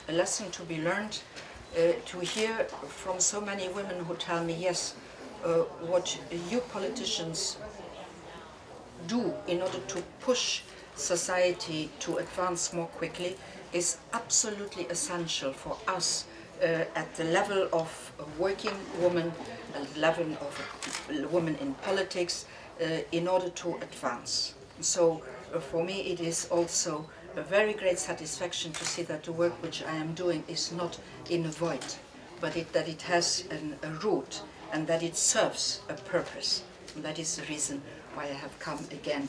a lesson to be learned to hear from so many women who tell me, yes, what you politicians do in order to push society to advance more quickly is absolutely essential for us at the level of a working woman, at the level of a woman in politics, in order to advance. So for me it is also a very great satisfaction to see that the work which I am doing is not in a void, but that it has a root and that it serves a purpose. And that is the reason why I have come again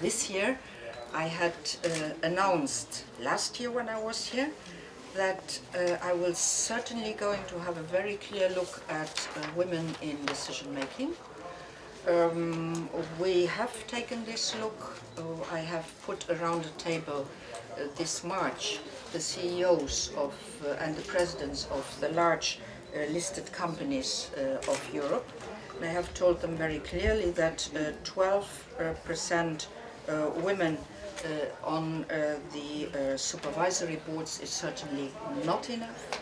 this year. I had announced last year when I was here that I will certainly going to have a very clear look at women in decision making. We have taken this look. I have put around the table this March the CEOs of and the presidents of the large listed companies of Europe. And I have told them very clearly that 12% women on the supervisory boards is certainly not enough,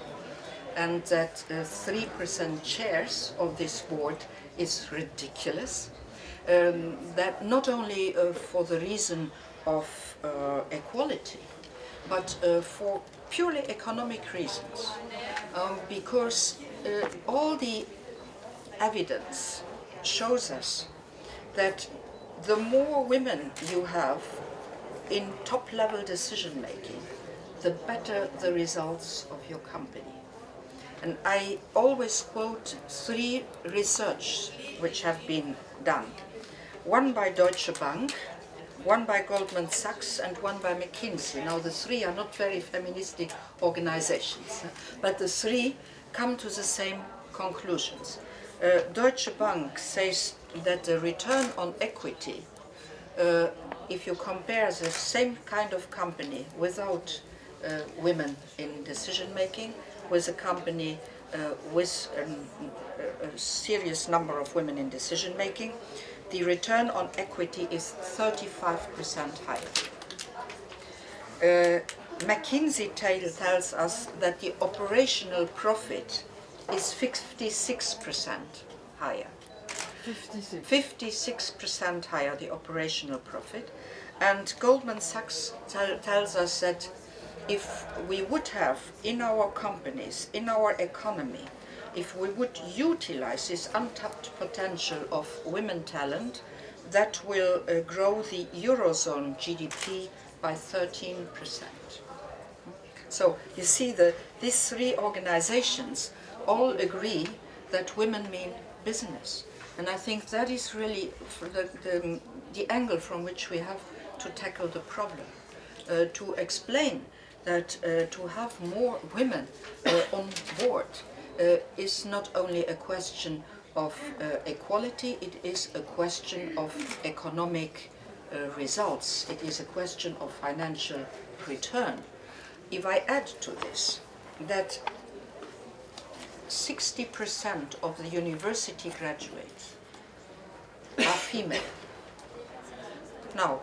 and that 3% chairs of this board is ridiculous. That not only for the reason of equality, but for purely economic reasons, because all the evidence shows us that the more women you have in top-level decision-making, the better the results of your company. And I always quote 3 research which have been done. One by Deutsche Bank, one by Goldman Sachs, and one by McKinsey. Now the 3 are not very feministic organizations, but the 3 come to the same conclusions. Deutsche Bank says that the return on equity, if you compare the same kind of company without women in decision making with a company with a serious number of women in decision making, the return on equity is 35% higher. McKinsey tells us that the operational profit is 56% higher. 56% higher, the operational profit. And Goldman Sachs tells us that if we would have in our companies, in our economy, if we would utilize this untapped potential of women talent, that will grow the Eurozone GDP by 13%. So you see, these 3 organizations all agree that women mean business. And I think that is really the angle from which we have to tackle the problem, to explain that to have more women on board is not only a question of equality, it is a question of economic results. It is a question of financial return. If I add to this that 60% of the university graduates are female. Now,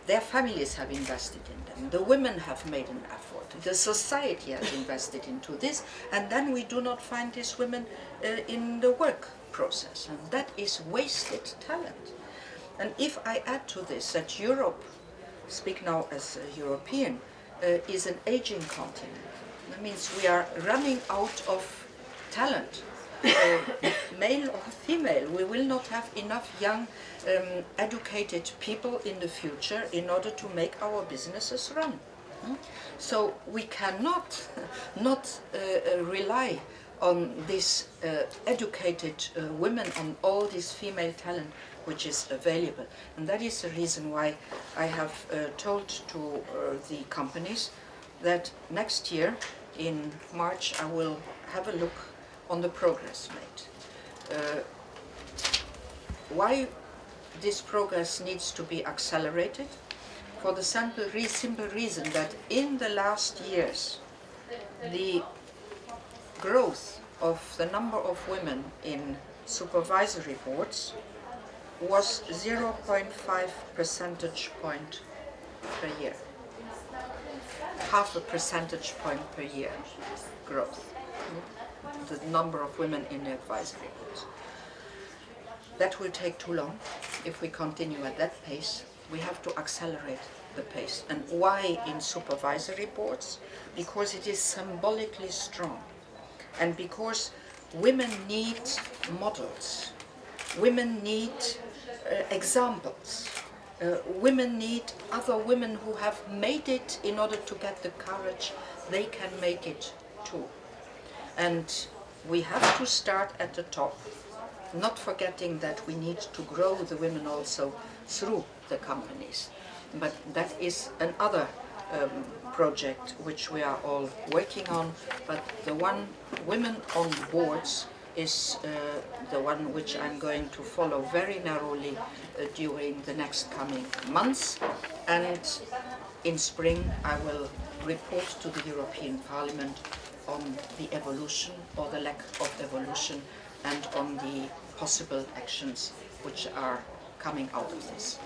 their families have invested in them, the women have made an effort, the society has invested into this, and then we do not find these women in the work process, and that is wasted talent. And if I add to this that Europe, speak now as a European, is an aging continent, that means we are running out of talent, male or female. We will not have enough young, educated people in the future in order to make our businesses run. So we cannot not rely on this educated women, on all this female talent which is available. And that is the reason why I have told to the companies that next year in March I will have a look on the progress made. Why this progress needs to be accelerated? For the simple reason that in the last years the growth of the number of women in supervisory boards was 0.5 percentage point per year. half a percentage point per year growth, the number of women in the advisory boards. That will take too long if we continue at that pace. We have to accelerate the pace. And why in supervisory boards? Because it is symbolically strong, and because women need models, women need examples, women need other women who have made it in order to get the courage they can make it too. And we have to start at the top, not forgetting that we need to grow the women also through the companies. But that is another project which we are all working on, but the one, women on boards, is the one which I'm going to follow very narrowly during the next coming months. And in spring I will report to the European Parliament on the evolution or the lack of evolution and on the possible actions which are coming out of this.